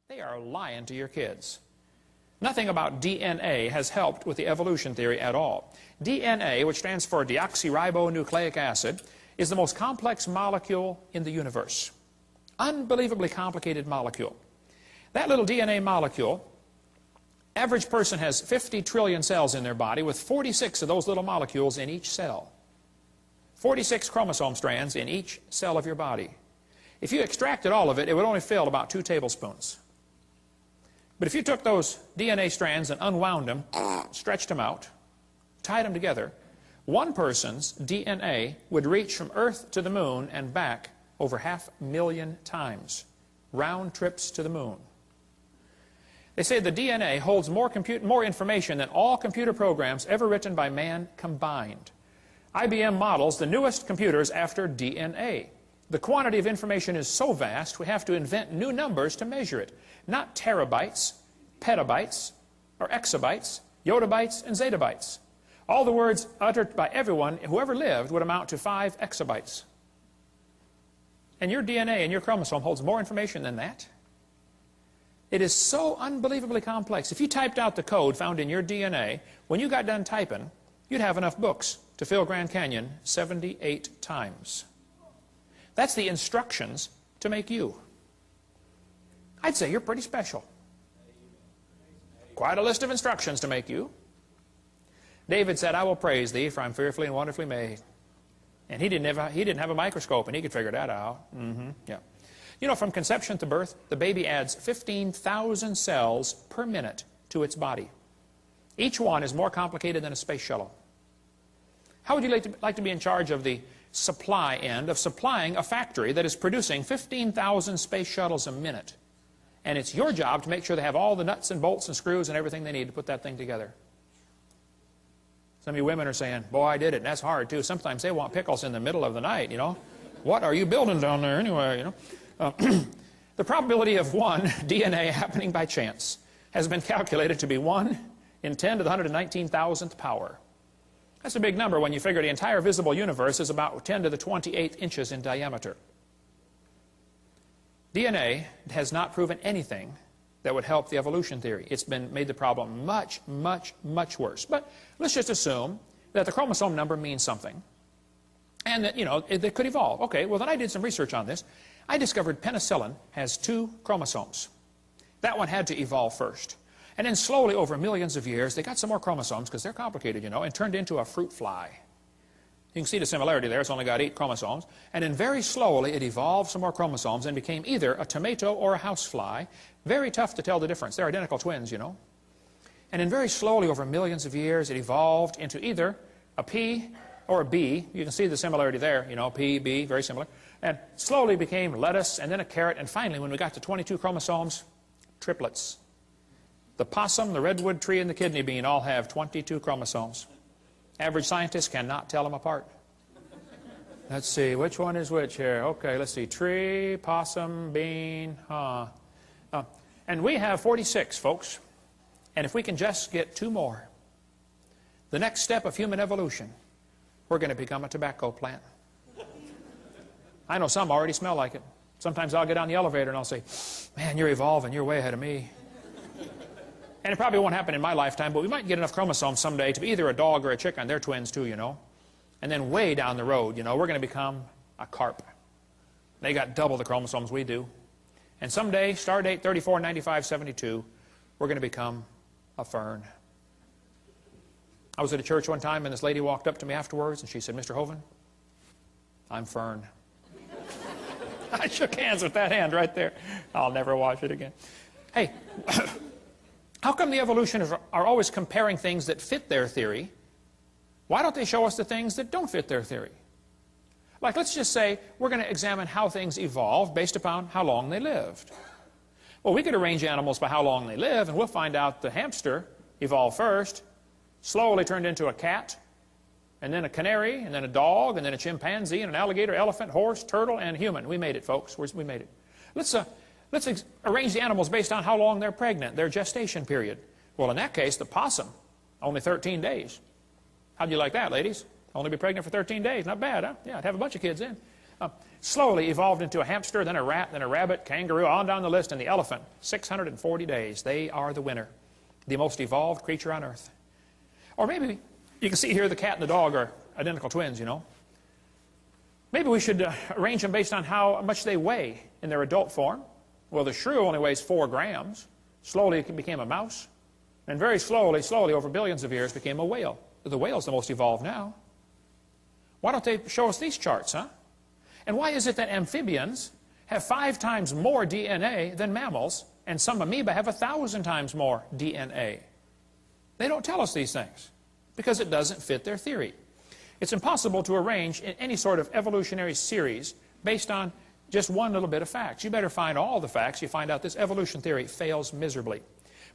They are lying to your kids. Nothing about DNA has helped with the evolution theory at all. DNA, which stands for deoxyribonucleic acid, is the most complex molecule in the universe. Unbelievably complicated molecule. That little DNA molecule, average person has 50 trillion cells in their body with 46 of those little molecules in each cell. 46 chromosome strands in each cell of your body. If you extracted all of it, it would only fill about 2 tablespoons. But if you took those DNA strands and unwound them, stretched them out, tied them together, one person's DNA would reach from Earth to the moon and back over 500,000 times. Round trips to the moon. They say the DNA holds more information than all computer programs ever written by man combined. IBM models the newest computers after DNA. The quantity of information is so vast, we have to invent new numbers to measure it. Not terabytes, petabytes, or exabytes, yottabytes, and zettabytes. All the words uttered by everyone who ever lived would amount to 5 exabytes. And your DNA and your chromosome holds more information than that. It is so unbelievably complex. If you typed out the code found in your DNA, when you got done typing, you'd have enough books to fill Grand Canyon 78 times. That's the instructions to make you. I'd say you're pretty special. Quite a list of instructions to make you. David said, I will praise thee, for I'm fearfully and wonderfully made. And he didn't have a microscope, and he could figure that out. Yeah. You know, from conception to birth, the baby adds 15,000 cells per minute to its body. Each one is more complicated than a space shuttle. How would you like to be in charge of the supply end of supplying a factory that is producing 15,000 space shuttles a minute? And it's your job to make sure they have all the nuts and bolts and screws and everything they need to put that thing together. Some of you women are saying, boy, I did it, and that's hard too. Sometimes they want pickles in the middle of the night, you know. What are you building down there anyway, you know? The probability of one DNA happening by chance has been calculated to be 1 in 10 to the 119,000th power. That's a big number when you figure the entire visible universe is about 10 to the 28th inches in diameter. DNA has not proven anything that would help the evolution theory. It's been made the problem much, much, much worse. But let's just assume that the chromosome number means something. And that, you know, it could evolve. Okay, well then I did some research on this. I discovered penicillin has 2 chromosomes. That one had to evolve first. And then slowly, over millions of years, they got some more chromosomes, because they're complicated, you know, and turned into a fruit fly. You can see the similarity there. It's only got 8 chromosomes. And then very slowly, it evolved some more chromosomes and became either a tomato or a housefly. Very tough to tell the difference. They're identical twins, you know. And then very slowly, over millions of years, it evolved into either a pea or a bee. You can see the similarity there, you know, pea, bee, very similar. And slowly became lettuce, and then a carrot, and finally, when we got to 22 chromosomes, triplets. The possum, the redwood tree, and the kidney bean all have 22 chromosomes. Average scientists cannot tell them apart. Let's see, which one is which here? Okay, let's see, tree, possum, bean, and we have 46, folks. And if we can just get 2 more, the next step of human evolution, we're going to become a tobacco plant. I know some already smell like it. Sometimes I'll get on the elevator and I'll say, man, you're evolving, you're way ahead of me. And it probably won't happen in my lifetime, but we might get enough chromosomes someday to be either a dog or a chicken. They're twins too, you know. And then way down the road, you know, we're going to become a carp. They got double the chromosomes we do. And someday, star date 349572, we're going to become a fern. I was at a church one time, and this lady walked up to me afterwards, and she said, Mr. Hovind, I'm fern. I shook hands with that hand right there. I'll never wash it again. Hey, how come the evolutionists are always comparing things that fit their theory? Why don't they show us the things that don't fit their theory? Like, let's just say we're going to examine how things evolved based upon how long they lived. Well, we could arrange animals by how long they live, and we'll find out the hamster evolved first, slowly turned into a cat, and then a canary, and then a dog, and then a chimpanzee, and an alligator, elephant, horse, turtle, and human. We made it, folks. We made it. Let's arrange the animals based on how long they're pregnant, their gestation period. Well, in that case, the possum, only 13 days. How'd you like that, ladies? Only be pregnant for 13 days. Not bad, huh? Yeah, I'd have a bunch of kids in. slowly evolved into a hamster, then a rat, then a rabbit, kangaroo, on down the list, and the elephant. 640 days. They are the winner, the most evolved creature on earth. Or maybe, you can see here the cat and the dog are identical twins, you know. Maybe we should arrange them based on how much they weigh in their adult form. Well, the shrew only weighs 4 grams. Slowly it became a mouse. And very slowly, over billions of years, became a whale. The whale's the most evolved now. Why don't they show us these charts, huh? And why is it that amphibians have 5 times more DNA than mammals, and some amoeba have 1,000 times more DNA? They don't tell us these things, because it doesn't fit their theory. It's impossible to arrange in any sort of evolutionary series based on just one little bit of facts. You better find all the facts. You find out this evolution theory fails miserably.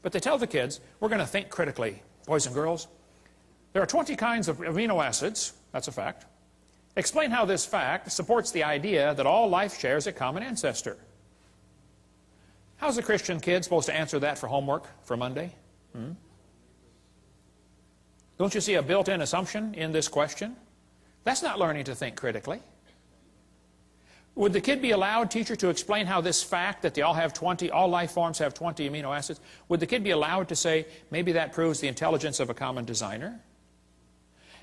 But they tell the kids, we're going to think critically. Boys and girls, there are 20 kinds of amino acids. That's a fact. Explain how this fact supports the idea that all life shares a common ancestor. How's a Christian kid supposed to answer that for homework for Monday? Don't you see a built-in assumption in this question? That's not learning to think critically. Would the kid be allowed, teacher, to explain how this fact that they all have 20, all life forms have 20 amino acids, would the kid be allowed to say, maybe that proves the intelligence of a common designer?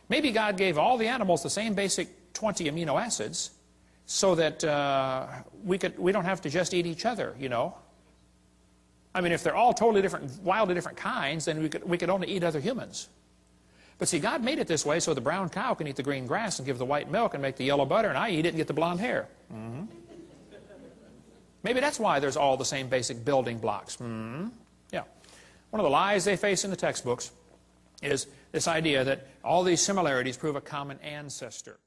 Maybe God gave all the animals the same basic 20 amino acids so that we don't have to just eat each other, you know. I mean, if they're all totally different, wildly different kinds, then we could only eat other humans. But see, God made it this way so the brown cow can eat the green grass and give the white milk and make the yellow butter, and I eat it and get the blonde hair. Maybe that's why there's all the same basic building blocks. Yeah. One of the lies they face in the textbooks is this idea that all these similarities prove a common ancestor.